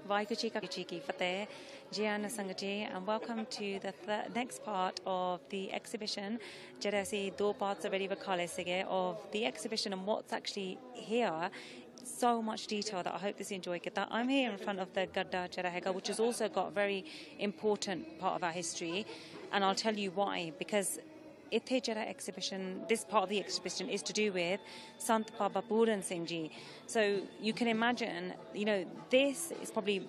Ji ki fateh, Jian Sangaji, and welcome to the next part of the exhibition. Jeresi two parts already of the exhibition and what's actually here. So much detail that I hope this enjoy. I'm here in front of the Gadda Jarahega, which has also got a very important part of our history, and I'll tell you why. Because exhibition, this part of the exhibition is to do with Sant Baba Puran Singh Ji. So you can imagine, this is probably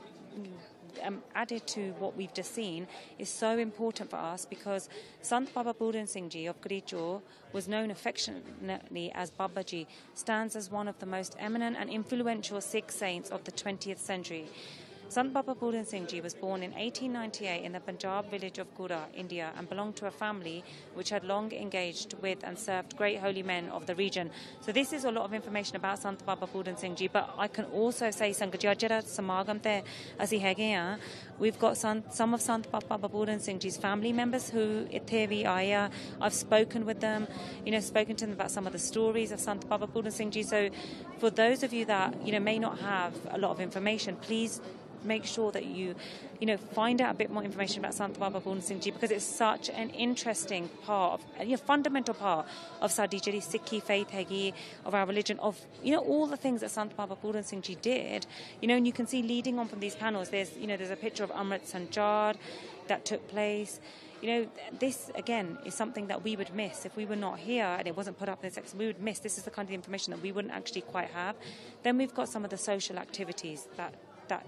added to what we've just seen is so important for us because Sant Baba Puran Singh Ji of Garicho was known affectionately as Babaji, stands as one of the most eminent and influential Sikh saints of the 20th century. Sant Baba Puran Singh Ji was born in 1898 in the Punjab village of Gura, India, and belonged to a family which had long engaged with and served great holy men of the region. So this is a lot of information about Sant Baba Puran Singh Ji, but I can also say Samagam te asi hege we've got some of Sant Baba Puran Singh Ji's family members who ithe vi aya. I've spoken with them, spoken to them about some of the stories of Sant Baba Puran Singh Ji. So for those of you that may not have a lot of information, please make sure that you find out a bit more information about Sant Baba Puran Singh Ji because it's such an interesting part of, fundamental part of Sadi Jiri Sikhi faith hegi, of our religion, of all the things that Sant Baba Puran Singh Ji did, and you can see leading on from these panels, there's a picture of Amrit Sanjar that took place. This again is something that we would miss if we were not here and it wasn't put up in this section. We would miss. This is the kind of information that we wouldn't actually quite have. Then we've got some of the social activities that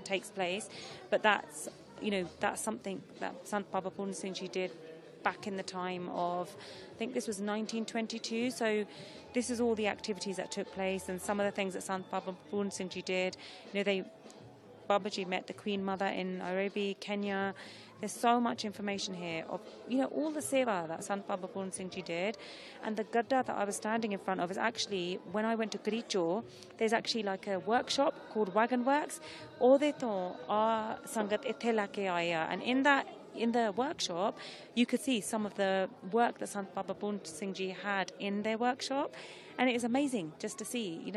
takes place, but that's something that Sant Baba Puran Singh Ji did back in the time of, I think this was 1922. So this is all the activities that took place and some of the things that Sant Baba Puran Singh Ji did. Babaji met the Queen Mother in Nairobi, Kenya. There's so much information here of, all the seva that Sant Baba Puran Singh Ji did. And the Gadda that I was standing in front of is actually, when I went to Garicho, there's actually like a workshop called Wagon Works. Or they thought, Sangat ithe lake aaya. And in the workshop, you could see some of the work that Sant Baba Puran Singh Ji had in their workshop. And it is amazing just to see,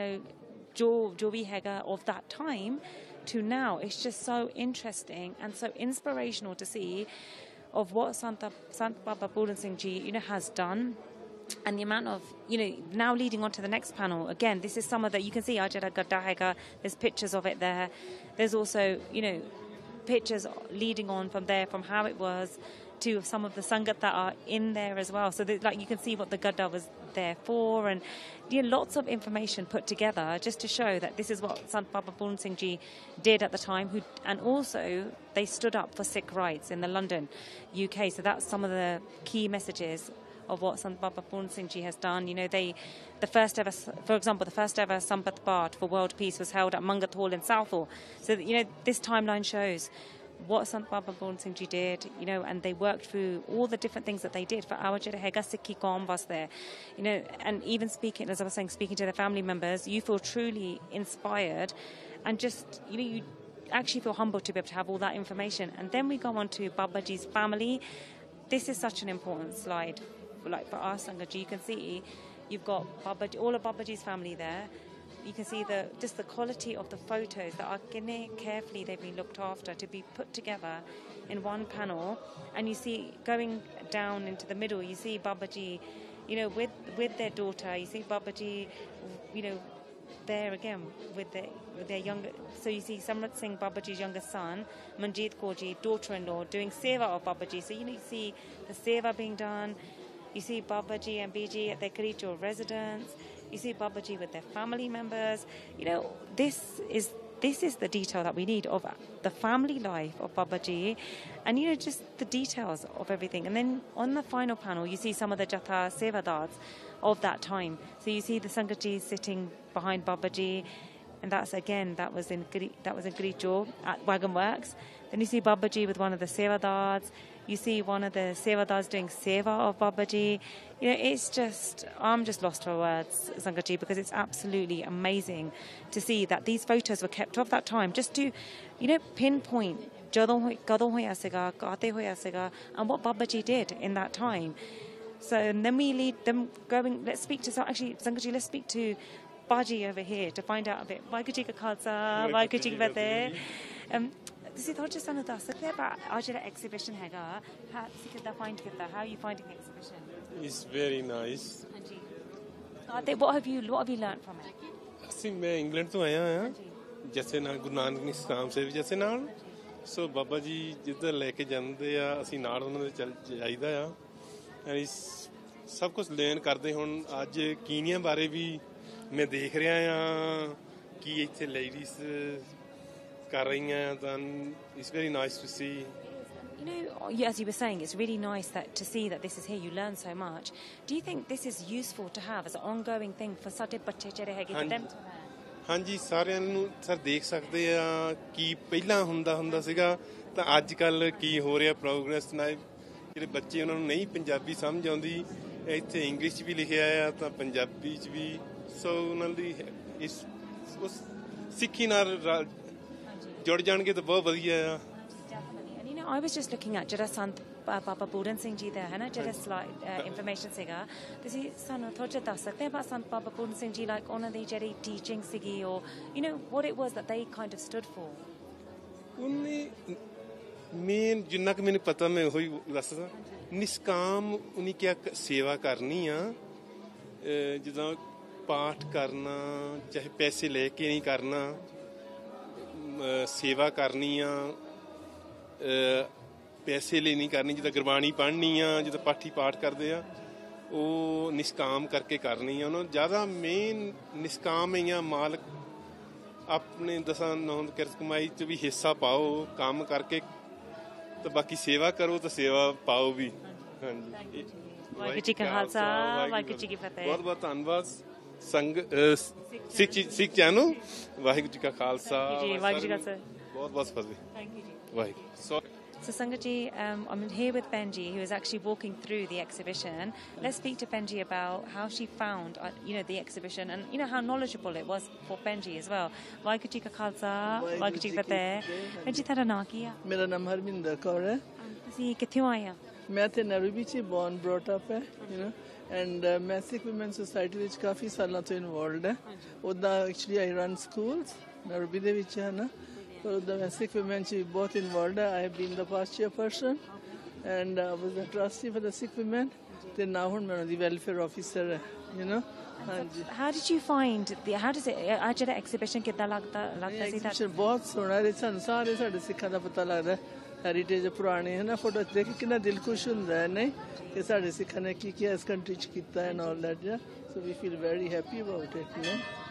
jo bhi hega of that time to now. It's just so interesting and so inspirational to see of what Sant Baba Puran Singh Ji, has done. And the amount of, now leading on to the next panel, again, this is some of the, you can see Ajara Gaddahega, there's pictures of it there. There's also, pictures leading on from there, from how it was, to some of the sangat that are in there as well. So you can see what the Gadda was there for, and lots of information put together just to show that this is what Sant Baba Puran Singh Ji did at the time, and also they stood up for Sikh rights in the London, UK. So that's some of the key messages of what Sant Baba Puran Singh Ji has done. The first ever, for example, the first ever Sambat Path for world peace was held at Mangat Hall in Southall. So this timeline shows what Sant Baba Puran Singh Ji did, and they worked through all the different things that they did for our Hega Sikhi Kaum was there, and even speaking, as I was saying, speaking to the family members, you feel truly inspired, and just, you actually feel humbled to be able to have all that information. And then we go on to Babaji's family. This is such an important slide, like for us, Sangaji. You can see you've got Babaji, all of Babaji's family there. You can see just the quality of the photos that are carefully they've been looked after to be put together in one panel. And you see going down into the middle, you see Babaji, with their daughter. You see Babaji, there again with their younger. So you see Samrat Singh, Babaji's youngest son, Manjeet Kaur Ji, daughter-in-law, doing seva of Babaji. So you see the seva being done. You see Babaji and Biji at their Garicho residence. You see Babaji with their family members. This is the detail that we need of the family life of Babaji, and just the details of everything. And then on the final panel, you see some of the Jatha Sevadars of that time. So you see the Sangaji sitting behind Babaji, and that was in Garicho at Wagon Works. Then you see Babaji with one of the Sevadars. You see one of the Sevadars doing seva of Babaji. It's just, I'm just lost for words, Sangaji, because it's absolutely amazing to see that these photos were kept of that time, just to, pinpoint and what Babaji did in that time. So, and then we lead them going, let's speak to Baji over here to find out a bit. Waheguru Ji Ka Khalsa, Waheguru Ji Ki Fateh. ਤੁਸੀਂ ਥੋੜਾ ਜਿਹਾ ਸਾਨੂੰ ਦੱਸ ਸਕਦੇ ਹੋ ਆ ਜਿਹੜਾ exhibition ਹੈਗਾ ਤੁਸੀਂ ਕਿੱਦਾਂ ਫਾਈਂਡ ਕੀਤਾ how are you finding the exhibition? It's very nice. ਹਾਂਜੀ ਤੇ what have you learned from it? ਅਸੀਂ ਮੈਂ ਇੰਗਲੈਂਡ ਤੋਂ ਆਇਆ ਹਾਂ ਜੈਸੇ ਨਾਲ ਗੁਰੂ ਨਾਨਕ ਨਿਸ਼ਕਾਮ ਸੇਵੀ ਜੈਸੇ ਨਾਲ ਸੋ ਬਾਬਾ ਜੀ ਜਿੱਧਰ ਲੈ ਕੇ ਜਾਂਦੇ ਆ ਅਸੀਂ ਨਾਲ ਉਹਨਾਂ ਦੇ ਚੱਲ ਜਾਈਦਾ ਆ ਐਂਡ ਸਭ ਕੁਝ ਲਰਨ ਕਰਦੇ ਹੁਣ ਅੱਜ ਕੀਨੀਆ ਬਾਰੇ ਵੀ ਮੈਂ ਦੇਖ ਰਿਹਾ ਆ ਕਿ ਇੱਥੇ ਲੇਡੀਜ਼ ਕਰ ਰਹੀਆਂ ਤਾਂ it's very nice to see You know, as you were saying, it's really nice to see that this is here. You learn so much. Do you think this is useful to have as an ongoing thing for ਸਾਡੇ ਬੱਚੇ ਜਿਹੜੇ ਹੈਗੇ for them to learn? ਹਾਂਜੀ ਸਾਰਿਆਂ ਨੂੰ sir ਦੇਖ ਸਕਦੇ ਆ ਕਿ ਪਹਿਲਾਂ ਹੁੰਦਾ ਸੀਗਾ ਤਾਂ ਅੱਜ ਕੱਲ ਕੀ ਹੋ ਰਿਹਾ ਪ੍ਰੋਗਰੈਸ ਨਾਲ ਜਿਹੜੇ ਬੱਚੇ ਉਹਨਾਂ ਨੂੰ ਨਹੀਂ ਪੰਜਾਬੀ ਸਮਝ ਆਉਂਦੀ ਇੱਥੇ ਇੰਗਲਿਸ਼ 'ਚ ਵੀ ਲਿਖਿਆ ਆ ਤਾਂ ਪੰਜਾਬੀ 'ਚ ਵੀ ਸੋ ਉਹਨਾਂ ਦੀ ਇਸ ਉਸ ਸਿੱਖੀ ਨਾਲ ਜੁੜ ਜਾਣਗੇ ਤਾਂ ਬਹੁਤ ਵਧੀਆ ਆ I was just looking at ਜਿਹੜਾ ਸੰਤ ਬਾਬਾ ਪੂਰਨ ਸਿੰਘ ਜੀ ਦਾ ਹੈ ਨਾ ਜਿਹੜਾ ਸਲਾਈਡ ਇਨਫੋਰਮੇਸ਼ਨ ਸੀਗਾ ਤੁਸੀਂ ਸਾਨੂੰ ਥੋੜਾ ਜਿਹਾ ਦੱਸ ਸਕਦੇ ਹੋ ਸੰਤ ਬਾਬਾ ਪੂਰਨ ਸਿੰਘ ਜੀ ਲਾਈਕ ਉਹਨਾਂ ਦੀ ਜਿਹੜੀ ਟੀਚਿੰਗ ਸੀਗੀ or you know what it was that they kind of stood for? ਉਹਨੇ ਮੇਨ ਜਿੰਨਾ ਕਿ ਮੈਨੂੰ ਪਤਾ ਮੈਂ ਉਹੀ ਦੱਸਦਾ ਨਿਸ਼ਕਾਮ ਉਹਨੇ ਕਿਹਾ ਸੇਵਾ ਕਰਨੀ ਆ ਜਿੱਦਾਂ ਪਾਠ ਕਰਨਾ ਚਾਹੇ ਪੈਸੇ ਲੈ ਕੇ ਨਹੀਂ ਕਰਨਾ ਸੇਵਾ ਕਰਨੀ ਆ ਪੈਸੇ ਲਈ ਨਹੀਂ ਕਰਨੀ ਜਿੱਦਾਂ ਗੁਰਬਾਣੀ ਪੜ੍ਹਨੀ ਆ ਜਿੱਦਾਂ ਪਾਠੀ ਪਾਠ ਕਰਦੇ ਆ ਉਹ ਨਿਸ਼ਕਾਮ ਕਰਕੇ ਕਰਨੀ ਆ ਉਹਨਾਂ ਨੂੰ ਜ਼ਿਆਦਾ ਮੇਨ ਨਿਸ਼ਕਾਮ ਹੀ ਆ ਮਾਲਕ ਆਪਣੇ ਦਸਾਂ ਨੌਂ ਕਿਰਤ ਕਮਾਈ 'ਚ ਵੀ ਹਿੱਸਾ ਪਾਓ ਕੰਮ ਕਰਕੇ ਤੇ ਬਾਕੀ ਸੇਵਾ ਕਰੋ ਤਾਂ ਸੇਵਾ ਪਾਓ ਵੀ ਹਾਂਜੀ ਵਾਹਿਗੁਰੂ ਜੀ ਕਾ ਖਾਲਸਾ ਵਾਹਿਗੁਰੂ ਜੀ ਕੀ ਫਤਿਹ ਬਹੁਤ ਬਹੁਤ ਧੰਨਵਾਦ ਸਿੱਖ ਚੈਨਲ ਵਾਹਿਗੁਰੂ ਜੀ ਕਾ ਖਾਲਸਾ ਵਾਹਿਗੁਰੂ ਜੀ ਕਾ ਫਤਿਹ ਬਹੁਤ ਬਹੁਤ ਫਤਿਹ ਥੈਂਕ ਯੂ ਜੀ Waheguru So Sangaji, I'm here with Benji, who is actually walking through the exhibition. Let's speak to Benji about how she found, the exhibition, and how knowledgeable it was for Benji as well. Vaiguru ji ka khalsa, Vaiguru ji ki fateh. Benji, ਤੁਹਾਡਾ ਨਾਂ ਕੀ ਆ? ਮੇਰਾ ਨਾਮ ਹਰਮਿੰਦਰ ਕੌਰ ਹੈ। ਤੁਸੀਂ ਕਿੱਥੋਂ ਆਏ ਆ? ਮੈਂ ਤੇ ਨੈਰੋਬੀ 'ਚ born brought up ਹੈ, and ਮੈਂ ਸਿੱਖ women society ਵਿੱਚ ਕਾਫੀ ਸਾਲਾਂ ਤੋਂ ਇਨਵੋਲਵਡ ਹੈ। ਉੱਦਾਂ actually I run schools Nairobi ਦੇ ਵਿੱਚ ਹੈ ਨਾ ਪਰ ਉੱਦਾਂ ਮੈਂ ਸਿੱਖ women 'ਚ ਬਹੁਤ ਇਨਵੋਲਵਡ ਹੈ। I have been the past chairperson and I was a trustee for the Sikh women ਤੇ ਨਾ ਹੁਣ ਮੈਂ ਉਹਨਾਂ ਦੀ ਵੈਲਫੇਅਰ ਆਫਿਸਰ ਹੈ ਹਾਂਜੀ How did you find how does it ਜਿਹੜਾ ਐਗਜ਼ੀਬਿਸ਼ਨ ਕਿੱਦਾਂ ਲੱਗਦਾ ਸੀ ਤੁਹਾਨੂੰ? ਬਹੁਤ ਸੋਹਣਾ ਰਿਹਾ ਸਾਨੂੰ ਸਾਰੇ ਸਾਡੇ ਸਿੱਖਾਂ ਦਾ ਪਤਾ ਲੱਗਦਾ ਹੈਰੀਟੇਜ ਪੁਰਾਣੇ ਹੈ ਨਾ ਫੋਟੋ ਦੇਖ ਕੇ ਕਿੰਨਾ ਦਿਲ ਖੁਸ਼ ਹੁੰਦਾ ਹੈ ਨਹੀਂ ਕਿ ਸਾਡੇ ਸਿੱਖਾਂ ਨੇ ਕੀ ਇਸ ਕੰਟਰੀ 'ਚ ਕੀਤਾ and all that so we feel very happy about it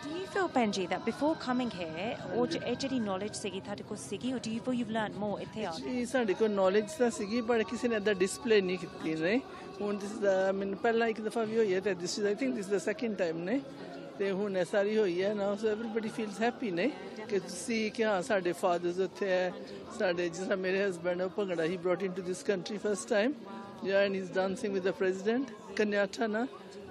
Do you feel Benji that before coming here ਉਹ ਜਿਹੜੀ knowledge ਸੀਗੀ ਤੁਹਾਡੇ ਕੋਲ ਸੀਗੀ or do you feel you've learned more ਇੱਥੇ ਆ ਕੇ? ਸਾਡੇ ਕੋਲ knowledge ਤਾਂ ਸੀਗੀ ਪਰ ਕਿਸੇ ਨੇ ਏਦਾਂ ਡਿਸਪਲੇ ਨਹੀਂ ਕੀਤੀ ਨਹੀਂ ਹੁਣ ਮੈਨੂੰ ਪਹਿਲਾਂ ਇੱਕ ਦਫਾ ਵੀ ਹੋਈ ਹੈ ਤੇ this is I think this is the second time ਨਹੀਂ ਤੇ ਹੁਣ ਇਹ ਸਾਰੀ ਹੋਈ ਹੈ ਨਾ so everybody feels happy ਨਹੀਂ ਕਿ ਤੁਸੀਂ ਕਿ ਹਾਂ ਸਾਡੇ ਫਾਦਰਸ ਉੱਥੇ ਹੈ ਸਾਡੇ ਜਿਸ ਤਰ੍ਹਾਂ ਮੇਰੇ ਹਸਬੈਂਡ ਉਹ ਭੰਗੜਾ ਹੀ brought into this country first time and he's dancing with the president Kenyatta ਨਾ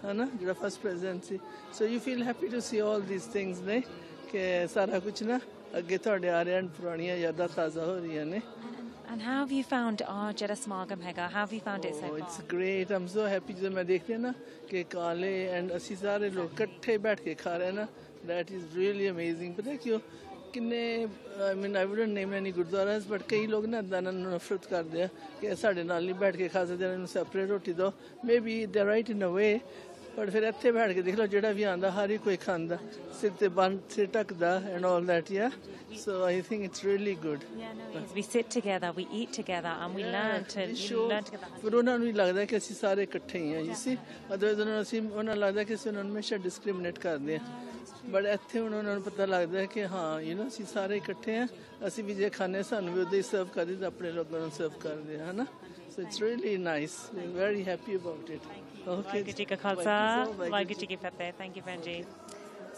ਹੈ ਜਿਹੜਾ ਫਸਟ ਪ੍ਰੈਜ਼ੀਡੈਂਟ ਸੀ so you feel happy to see all these things ਨੇ ਕਿ ਸਾਰਾ ਕੁਝ ਨਾ ਅੱਗੇ ਤੁਹਾਡੇ ਆ ਰਿਹਾ ਪੁਰਾਣੀਆਂ ਯਾਦਾਂ ਤਾਜ਼ਾ ਹੋ ਰਹੀਆਂ ਨੇ And how have you found our ਜਿਹੜਾ ਸਮਾਗਮ ਹੈਗਾ how have you found it so far? It's great I'm so happy ਜਦੋਂ ਮੈਂ ਦੇਖਦੀ ਹਾਂ ਨਾ ਕਿ ਕਾਲੇ ਐਂਡ ਅਸੀਂ ਸਾਰੇ ਲੋਕ ਇਕੱਠੇ ਬੈਠ ਕੇ ਖਾ ਰਹੇ ਨਾ that is really amazing ਪਤਾ ਕਿਉਂ ਕਿੰਨੇ I mean I wouldn't name any gurdwaras but ਕਈ ਲੋਕ ਨਾ ਦਾਨਾਂ ਨੂੰ ਨਫ਼ਰਤ ਕਰਦੇ ਆ ਕਿ ਸਾਡੇ ਨਾਲ ਨਹੀਂ ਬੈਠ ਕੇ ਖਾ ਸਕਦੇ ਇਹਨਾਂ ਨੂੰ ਸੈਪਰੇਟ ਰੋਟੀ ਦਿਓ maybe they're right in a way but ਫਿਰ ਇੱਥੇ ਬੈਠ ਕੇ ਦੇਖ ਲਓ ਜਿਹੜਾ ਵੀ ਆਉਂਦਾ ਹਰ ਇੱਕ ਕੋਈ ਖਾਂਦਾ ਸਿਰ ਤੇ ਬੰਨ ਸਿਰ ਢੱਕਦਾ and all that so I think it's really good we sit together we eat together and we learn together ਫਿਰ ਉਹਨਾਂ ਨੂੰ ਲੱਗਦਾ ਕਿ ਅਸੀਂ ਸਾਰੇ ਇਕੱਠੇ ਹੀ ਹਾਂ you see otherwise ਉਹਨਾਂ ਨੂੰ ਲੱਗਦਾ ਕਿ ਅਸੀਂ ਉਹਨਾਂ ਨੂੰ ਹਮੇਸ਼ਾ ਡਿਸਕ੍ਰਿਮੀਨੇਟ ਕਰਦੇ ਹਾਂ ਬਟ ਇੱਥੇ ਹੁਣ ਉਹਨਾਂ ਨੂੰ ਪਤਾ ਲੱਗਦਾ ਕਿ ਹਾਂ ਅਸੀਂ ਸਾਰੇ ਇਕੱਠੇ ਹਾਂ ਅਸੀਂ ਵੀ ਜੇ ਖਾਣੇ ਸਾਨੂੰ ਵੀ ਉਦੋਂ ਹੀ ਸਰਵ ਕਰਦੇ ਤਾਂ ਆਪਣੇ ਲੋਕਾਂ ਨੂੰ ਸਰਵ ਕਰਦੇ ਹਾਂ so it's really nice we're very happy about it Vaiguru ji ka khalsa Vaiguru ji ki fateh thank you Benji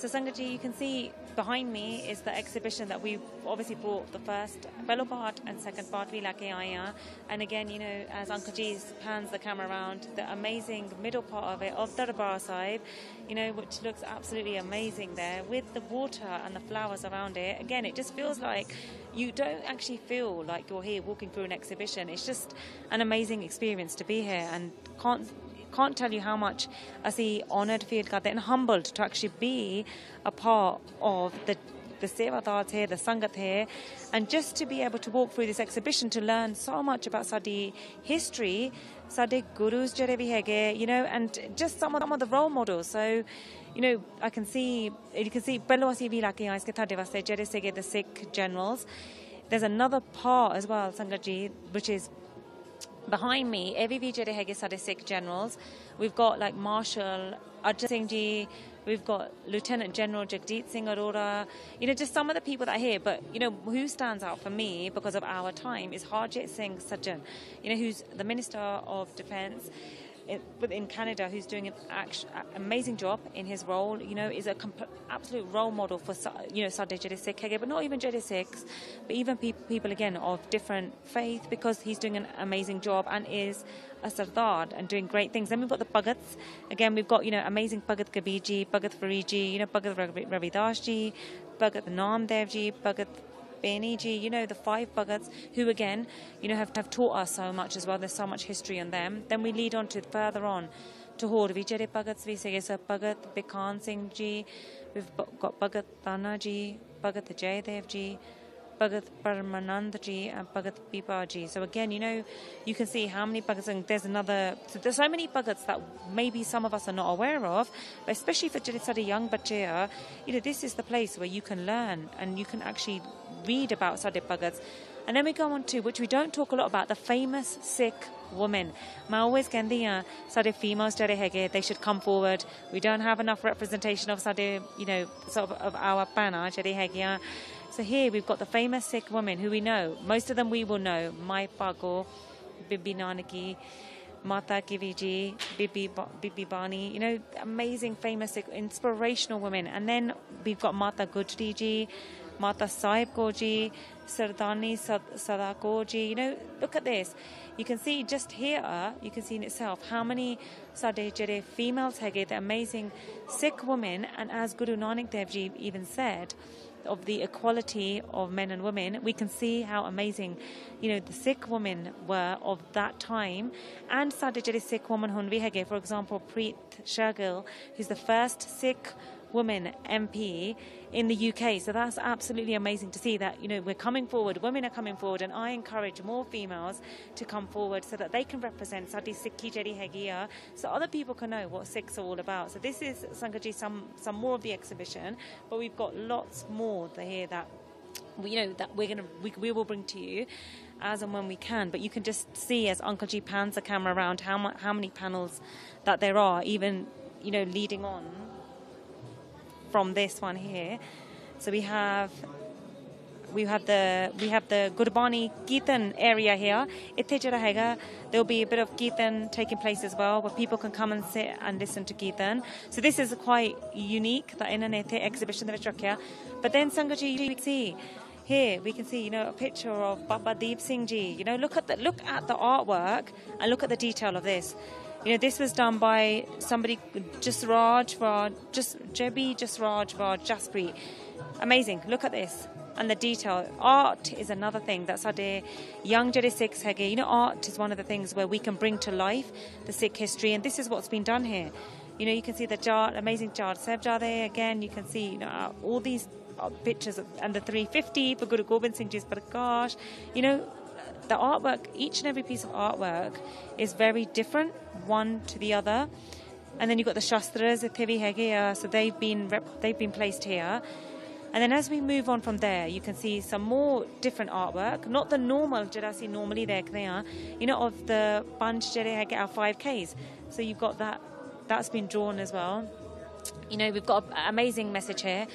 So Sangaji, you can see behind me is the exhibition that we obviously bought the first fellow part and second part we lake aaya and again as Uncle G pans the camera around the amazing middle part of it of Darbar Sahib which looks absolutely amazing there with the water and the flowers around it again it just feels like you don't actually feel like you're here walking through an exhibition it's just an amazing experience to be here and can't tell you how much I see honoured feel and humbled to actually be a part of the the Sevadars here, the Sangat here, and just to be able to walk through this exhibition to learn so much about Sadi history, Sadi Gurus Jere vi hege, you know, and just some of the role models. So, you know, you can see Belwasi vi laki ais ke thade vaste Jere sege the Sikh generals. There's another part as well, Sangatji, which is behind me. Every Jere hege Sadi Sikh generals. We've got like Marshal Ajit Singh Ji. We've got Lieutenant General Jagdeep Singh Arora, you know, just some of the people that are here. But, you know, who stands out for me because of our time is Harjit Singh Sajjan, you know, who's the Minister of Defence in Canada, who's doing an amazing job in his role, you know, is a absolute role model for, you know, Sadeh Jere Sikh, but not even Jere Sikhs, but even people, again, of different faith, because he's doing an amazing job and is a Sardar and doing great things. Then we've got the Bhagats. Again, we've got, you know, amazing Bhagat Kabir Ji, Bhagat Farid Ji, you know, Bhagat Ravidas Ji, Bhagat Namdev Ji, Bhagat Beni Ji, you know, the 5 Bhagats who, again, you know, have taught us so much as well. There's so much history on them. Then we lead on to further on to Hor Vijay Bhagats Visege, so Bhagat Bikhan Singh Ji, we've got Bhagat Tana Ji, Bhagat Jaydev Ji, Bhagat Paramanand Ji, and Bhagat Pipa Ji. So again, you know, you can see how many Bhagats, and there's so many Bhagats that maybe some of us are not aware of, but especially for Jadisadi young Bachaya, you know, this is the place where you can learn and you can actually read about Sadeh Bhagats. And then we go on to, which we don't talk a lot about, the famous Sikh women. I always say Sadeh females, they should come forward. We don't have enough representation of Sadeh, you know, sort of our Pana, So here we've got the famous Sikh women who we know. Most of them we will know. Mai Pago, Bibi Nanaki, Mata Kiviji, Bibi Bani, you know, amazing, famous, inspirational women. And then we've got Mata Gujri Ji, Mata Sahib Koji, Sardani Sadakoji. You know, look at this. You can see just here, you can see in itself how many Sadeh Jere females hege, the amazing Sikh women, and as Guru Nanak Dev Ji even said, of the equality of men and women, we can see how amazing, you know, the Sikh women were of that time. And Sadeh Jere Sikh woman Hunvi hege, for example, Preet Shergill, who's the first Sikh woman MP in the UK. So that's absolutely amazing to see that, you know, we're coming forward, women are coming forward, and I encourage more females to come forward so that they can represent Sadi Sikhi Jeri Hegia, so other people can know what Sikhs are all about. So this is, Sangaji, some more of the exhibition, but we've got lots more here that we know that we will bring to you as and when we can. But you can just see as Uncle G pans the camera around how many panels that there are, even, you know, leading on from this one here. So we have the Gurbani Kirtan area here. There'll be a bit of Kirtan taking place as well, where people can come and sit and listen to Kirtan. So this is quite unique, that in an exhibition that we here. But then Sangaji, you can see here, we can see, you know, a picture of Baba Deep Singh Ji. You know, look at the artwork and look at the detail of this. You know, this was done by somebody, Jaspreet. Amazing. Look at this. And the detail. Art is another thing that Sadeh young Jere Sikhs hege. You know, art is one of the things where we can bring to life the Sikh history, and this is what's been done here. You know, you can see the amazing Jar Sebjar there. Again, you can see, you know, all these pictures, and the 350 for Guru Gobind Singh Ji's Prakash. You know, the artwork, each and every piece of artwork is very different one to the other. And then you've got the Shastras, so they've been placed here. And then as we move on from there, you can see some more different artwork, not the normal Jarasi normally there, you know, of the Panch Jere our 5Ks. So you've got that's been drawn as well. You know, we've got an amazing message here.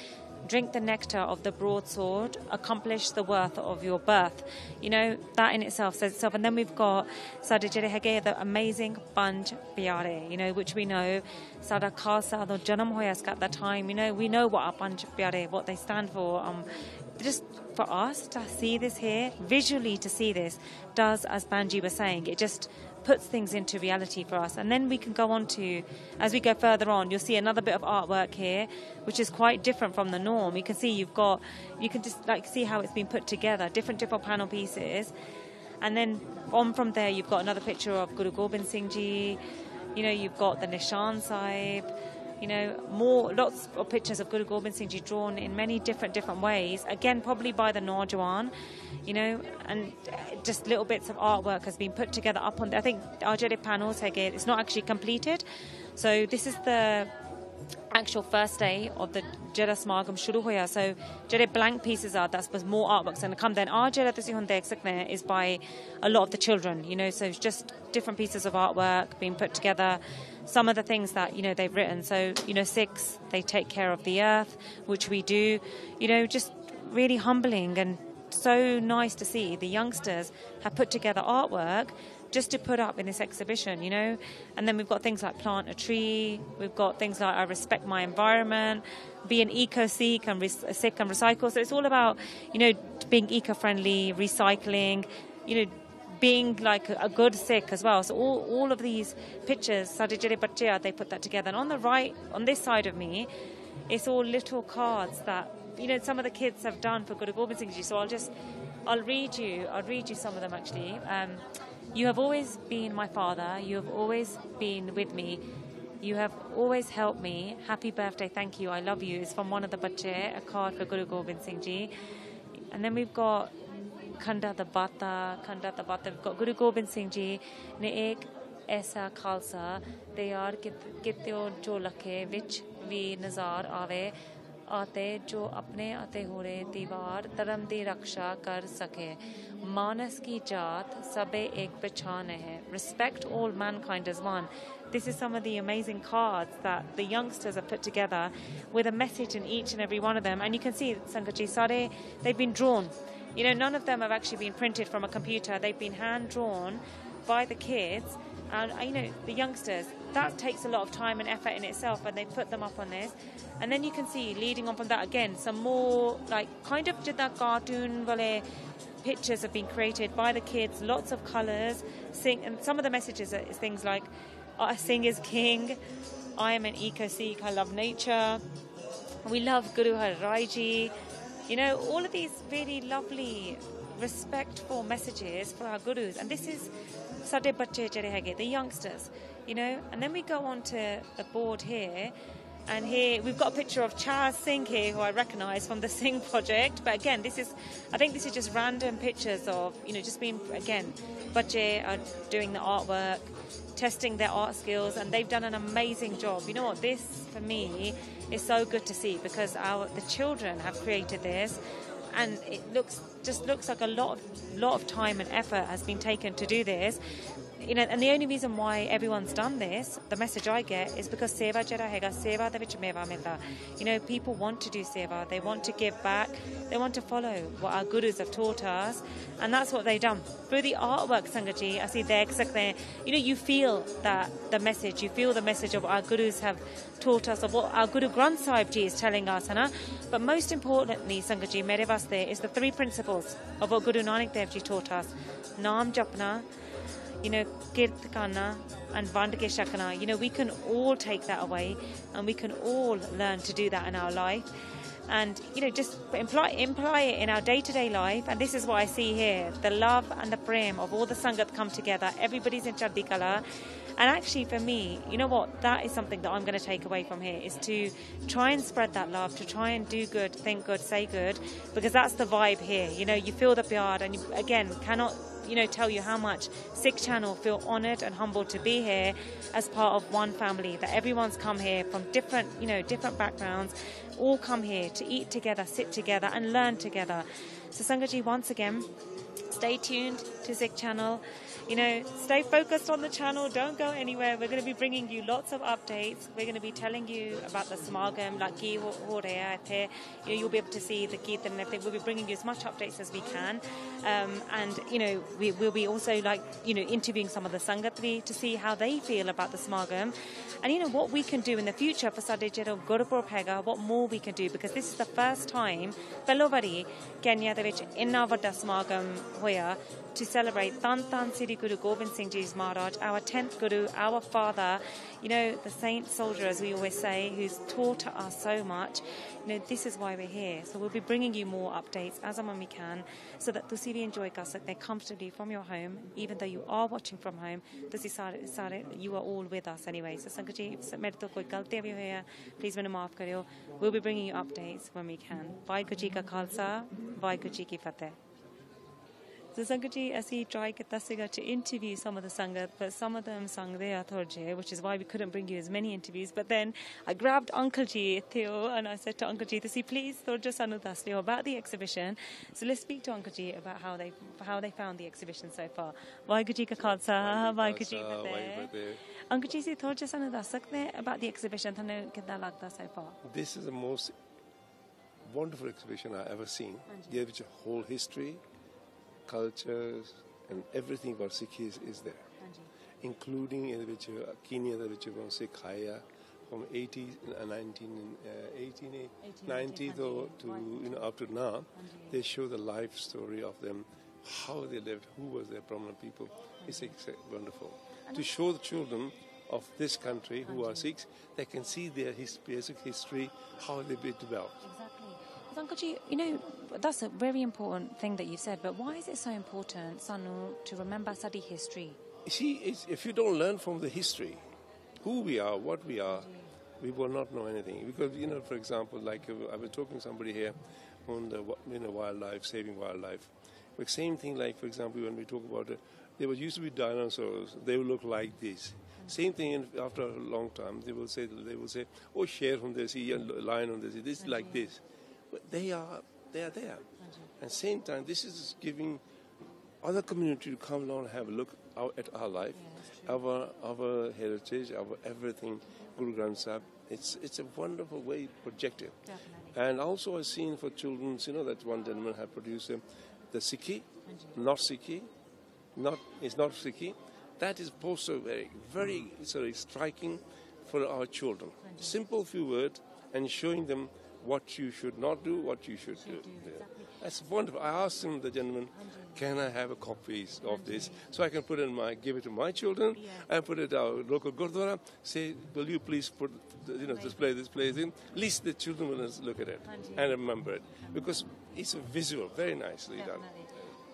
Drink the nectar of the broadsword, accomplish the worth of your birth. You know, that in itself says itself. And then we've got Sada Jere Hege, the amazing Panch Pyare, you know, which we know, Sada Khalsa, the Janam Hoyask at that time, you know, we know what our Panch Pyare, what they stand for. Just for us to see this here, visually to see this, does, as Banji was saying, it just puts things into reality for us. And then we can go on to, as we go further on, you'll see another bit of artwork here, which is quite different from the norm. You can see you can just like see how it's been put together, different panel pieces. And then on from there, you've got another picture of Guru Gobind Singh Ji. You know, you've got the Nishan Sahib. lots of pictures of Guru Gobind Singh Ji drawn in many different ways. Again, probably by the Naujawan, and just little bits of artwork has been put together up on. I think our Jede panels it's not actually completed, so this is the actual first day of the Jada Smagam shuru hoya. So Jade blank pieces are, that's was more artworks and come then. Our Jada tusi hun dekh sakte hain is by a lot of the children, so it's just different pieces of artwork being put together. Some of the things that they've written. So Sikhs, they take care of the earth, which we do. Just really humbling and so nice to see the youngsters have put together artwork just to put up in this exhibition, And then we've got things like plant a tree. We've got things like I respect my environment, be an eco-Sikh and Sikh and recycle. So it's all about, being eco-friendly, recycling, being like a good Sikh as well. So all of these pictures, Sade Jere Bachche, they put that together. And on the right, on this side of me, it's all little cards that, some of the kids have done for Guru Gobind Singh Ji. So I'll read you some of them actually. You have always been my father. You have always been with me. You have always helped me. Happy birthday, thank you, I love you. It's from one of the Bachche, a card for Guru Gobind Singh Ji. And then we've got Khanda the Bata. We've got Guru Gobind Singh Ji ne ek aisa khalsa tayar kityo jo lakhe vich vi nazar aave आते जो अपने आते होरे दीवार धर्म दी रक्षा कर सके मानस की जात सबे एक पहचान है respect all mankind as one. This is some of the amazing cards that the youngsters have put together with a message in each and every one of them, and you can see Sangaji Sare, they've been drawn. None of them have actually been printed from a computer. They've been hand drawn by the kids. And the youngsters, that takes a lot of time and effort in itself, and they put them up on this. And then you can see, leading on from that again, some more like kind of jidda cartoon wale pictures have been created by the kids, lots of colours. And some of the messages is things like, Singh is king, I am an eco-Sikh, I love nature, we love Guru Har Rai Ji. All of these really lovely, respectful messages for our gurus. And this is Sade Bachche Jere Hege, the youngsters, And then we go on to the board here, and here we've got a picture of Charles Singh here, who I recognise from the Singh project. But again, I think this is just random pictures of, just being, again, Bachche are doing the artwork, testing their art skills, and they've done an amazing job. You know what, this for me is so good to see, because the children have created this, and it looks like a lot of time and effort has been taken to do this. And the only reason why everyone's done this, the message I get, is because seva jada hega, seva de vich meva milta. People want to do seva, they want to give back, they want to follow what our gurus have taught us, and that's what they've done. Through the artwork, Sangaji, I see dekh sakte hain, you feel that the message, you feel the message of what our gurus have taught us, of what our Guru Granth Sahib Ji is telling us, but most importantly, Sangaji, mere vaste is the three principles of what Guru Nanak Dev Ji taught us. Naam japna, kirt kana, and vand ke shakna. We can all take that away, and we can all learn to do that in our life, and just imply it in our day-to-day life. And this is what I see here, the love and the prem of all the sangat come together, everybody's in Chaddi Kala. And actually for me, that is something that I'm going to take away from here, is to try and spread that love, to try and do good, think good, say good, because that's the vibe here. You feel the pyar, and you, again, cannot tell you how much Sikh Channel feel honoured and humbled to be here as part of one family, that everyone's come here from different backgrounds, all come here to eat together, sit together and learn together. So Sangaji, once again, stay tuned to Sikh Channel. Stay focused on the channel, don't go anywhere. We're going to be bringing you lots of updates. We're going to be telling you about the Smagam, like ki ho raha hai. You'll be able to see the Kirtan and everything. We'll be bringing you as much updates as we can. And we'll be also interviewing some of the Sangatri to see how they feel about the Smagam. And what we can do in the future for Sade Jero Gurupurab Hega, what more we can do, because this is the first time Pelovari Kenya de vich inna vadda Smagam hoya hoya to celebrate Tan Sri Guru Gobind Singh Ji's Maharaj, our 10th Guru, our father, you know, the saint soldier, as we always say, who's taught us so much. You know, this is why we're here. So we'll be bringing you more updates as and when we can, so that ਤੁਸੀਂ ਵੀ enjoy ਕਰ ਸਕਦੇ comfortably from your home, even though you are watching from home. ਤੁਸੀਂ ਸਾਰੇ you are all with us anyway. So ਸੰਗਤ ਜੀ, ਮੇਰੇ ਤੋਂ ਕੋਈ ਗਲਤੀ ਵੀ ਹੋਈ ਹੈ, please ਮੈਨੂੰ ਮਾਫ ਕਰਿਓ. We'll be bringing you updates when we can. Waheguru ji ਕਾ ਖਾਲਸਾ, ਵਾਹਿਗੁਰੂ ਜੀ ਕੀ ਫਤਿਹ. So Sangaji, as he tried to interview some of the Sangat, but some of them sang there Thorje, which is why we couldn't bring you as many interviews. But then I grabbed Uncle Ji, Theo, and I said to Uncle Ji, to see, please, Thorje Sanu Dasli, about the exhibition. So let's speak to Uncle Ji about how they found the exhibition so far. Vaheguru Ji ka Khalsa, Vaheguru Ji ki Fateh. Uncle Ji, see, Thorje Sanu Das sakte about the exhibition, thane kitna lagta so far? This is the most wonderful exhibition I've ever seen. There is a whole history, cultures and everything about Sikh is there, including in which Kenya, which was Sikh Haya from 1890 to up to now. They show the life story of them, how they lived, who was their prominent people. It's wonderful to show the children of this country who are Sikhs. They can see their basic history, how they been developed. Exactly. Uncle Ji, you know, that's a very important thing that you said, but why is it so important, Sanu, to remember study history? You see, if you don't learn from the history, who we are, what we are, we will not know anything. Because, you know, for example, like I was talking to somebody here on the wildlife, saving wildlife. But same thing, like, for example, when we talk about there used to be dinosaurs, they will look like this. Same thing after a long time, they will say, oh, share from the sea, and lion on the sea, this is like this. But they are there. And same time, this is giving other community to come along and have a look at our life, our heritage, our everything, Guru Granth Sahib. It's a wonderful way projected. And also I've seen for children, you know, that one gentleman had produced the Sikhi, not Sikhi, it's not Sikhi. That is also very striking for our children. Simple few words and showing them what you should not do, what you should do. Yeah. That's wonderful. I asked him, the gentleman, can I have a copy of this so I can give it to my children and put it out local Gurdwara. Say, will you please display this place in? At least the children will look at it and remember it, because it's a visual, very nicely done.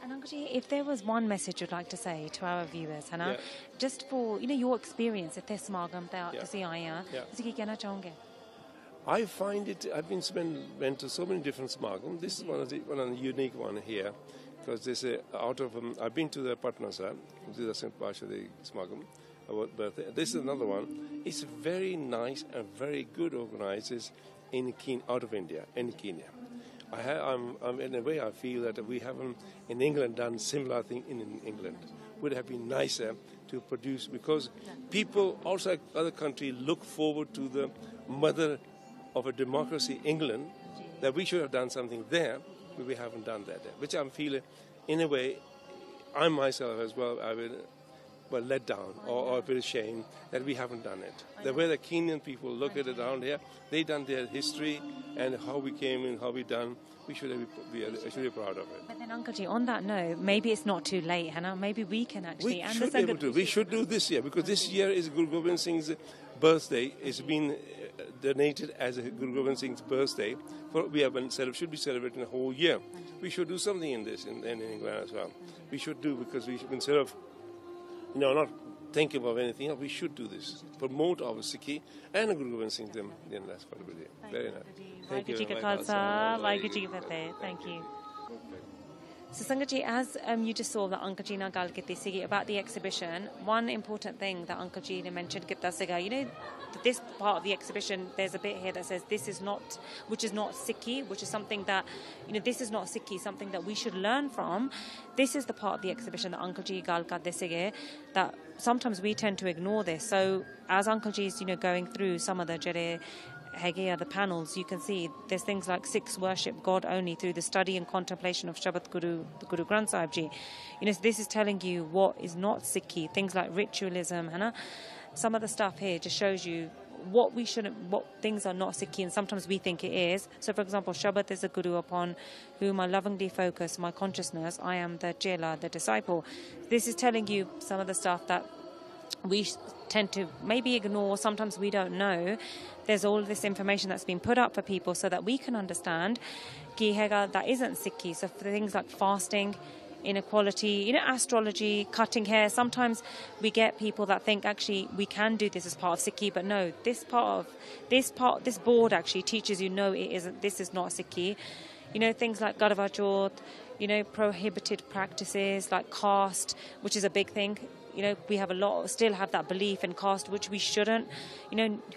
And Uncle Ji, if there was one message you'd like to say to our viewers, Hana, just for your experience at this Smagam, I find it. I've went to so many different Smagam. This is one of the unique one here, because there's I've been to the Patna side, this is St. Pasha the Smagam. This is another one. It's very nice and very good organized out of India, in Kenya. In a way, I feel that we haven't in England done similar thing in England. Would have been nicer to produce, because people outside other countries look forward to the mother of a democracy, England, that we should have done something there, but we haven't done that there. Which I'm feeling, in a way, I myself as well, I've been let down or a bit ashamed that we haven't done it. The way the Kenyan people look at it around here, they done their history and how we came and how we done. We should be proud of it. But then, Uncle Ji, on that note, maybe it's not too late, Hannah. Maybe we can actually. We should do this year, because this year is Guru Gobind Singh's birthday. It's been donated as a Guru Gobind Singh's birthday. Should be celebrating the whole year. We should do something in this in England as well. We should do, because we should, instead of not thinking of anything else, we should do this. Promote our Sikhi and Guru Gobind Singh them. Then that's what we do. Very nice. Thank you. Thank you. So Sangaji, as you just saw that Uncle Ji na gal kiti sigi about the exhibition, one important thing that Uncle Ji mentioned kita siga, this part of the exhibition, there's a bit here that says this is not, which is not Sikhi, which is something that, this is not Sikhi, something that we should learn from. This is the part of the exhibition that Uncle Ji gal karte sige, that sometimes we tend to ignore this. So as Uncle Ji's, going through some of the the panels, you can see there's things like Sikhs worship God only through the study and contemplation of Shabad Guru, the Guru Granth Sahib Ji. This is telling you what is not Sikhi, things like ritualism, some of the stuff here just shows you what things are not Sikhi, and sometimes we think it is. So, for example, Shabbat is a guru upon whom I lovingly focus my consciousness. I am the chela, the disciple. This is telling you some of the stuff that we tend to maybe ignore. Sometimes we don't know. There's all this information that's been put up for people so that we can understand ki hega that isn't Sikhi. So for things like fasting, inequality, astrology, cutting hair. Sometimes we get people that think actually we can do this as part of Sikhi, but no, this board actually teaches you no, it isn't. This is not Sikhi. Things like Garva Jyot, prohibited practices like caste, which is a big thing. We have still have that belief in caste, which we shouldn't.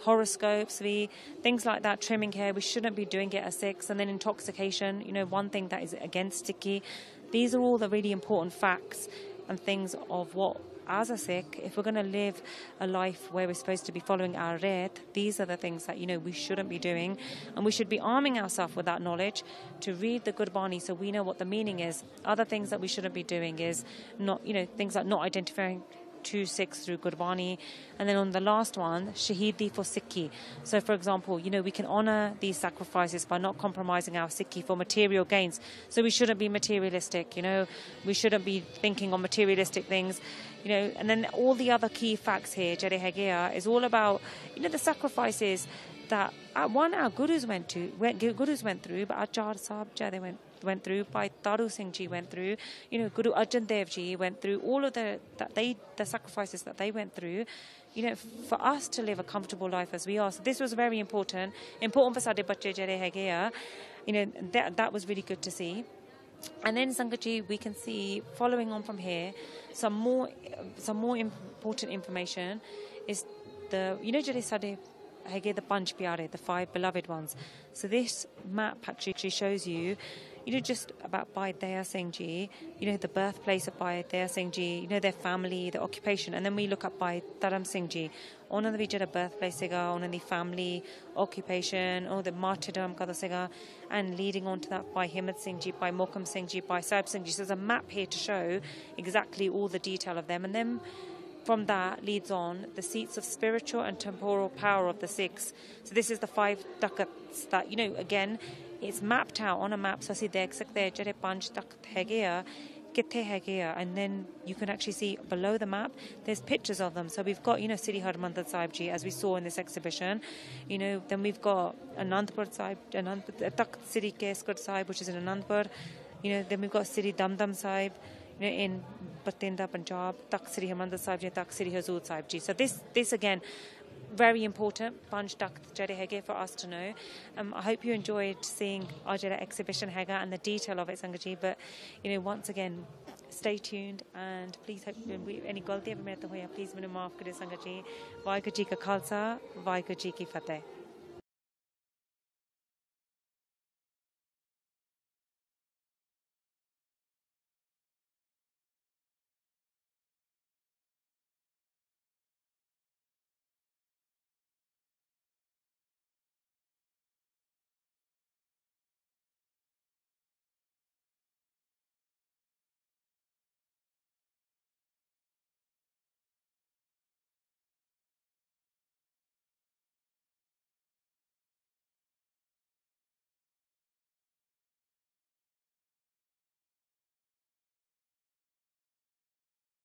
Horoscopes, things like that, trimming hair, we shouldn't be doing it as Sikhs. And then intoxication, one thing that is against Sikhi. These are all the really important facts and things of what, as a Sikh, if we're going to live a life where we're supposed to be following our Ret, these are the things that, we shouldn't be doing. And we should be arming ourselves with that knowledge to read the Gurbani so we know what the meaning is. Other things that we shouldn't be doing is not, things like not identifying two Sikhs through Gurbani. And then on the last one, Shahidi for Sikhi. So, for example, we can honour these sacrifices by not compromising our Sikhi for material gains. So we shouldn't be materialistic, we shouldn't be thinking on materialistic things, and then all the other key facts here, Jere Hegea, is all about, the sacrifices that our gurus went through, but Achar Sahib went through, by Taru Singh Ji went through, Guru Arjan Dev Ji went through, all of the sacrifices that they went through, for us to live a comfortable life as we are. So this was very important for Sade Bache Jere Hegea, that was really good to see. And then Sangaji, we can see, following on from here, some more important information is the, Jere Sade Hege, the Panch Pyare, the 5 beloved ones. So this map actually shows you, just about Bhai Daya Singh Ji, the birthplace of Bhai Daya Singh Ji, their family, their occupation. And then we look up Bhai Dharam Singh Ji. ਉਹਨਾਂ ਦੀ ਜਿਹੜਾ birthplace ਸੀਗਾ, ਉਹਨਾਂ ਦੀ family, occupation, or the martyrdom kada ਸੀਗਾ, and leading on to that by Himmat Singh Ji, by Mokam Singh Ji, by Sahib Singh Ji. So there's a map here to show exactly all the detail of them. And then from that leads on the seats of spiritual and temporal power of the Sikhs. So this is the 5 takats that, again, it's mapped out on a map. So see, dekh sakte hai jehde 5 takat hege a, kithe hege a, and then you can actually see below the map there's pictures of them. So we've got, Sri Harmandir Sahib Ji, as we saw in this exhibition. Then we've got Anandpur Sahib, Takht Sri Kesgar Sahib, which is in Anandpur. Then we've got Sri Damdam Sahib, in Batinda, Punjab, Takht Sri Harmandir Sahib Ji, Takht Sri Hazur Sahib Ji. So this again, very important, Panch Takht Jere Hege, for us to know. I hope you enjoyed seeing our Jere exhibition Hega and the detail of it, Sangaji. But, once again, stay tuned, and please hope any galti ever mere to hoya, please minu maaf kare Sangaji. Vaheguru Ji ka Khalsa, Vaheguru Ji ki Fateh.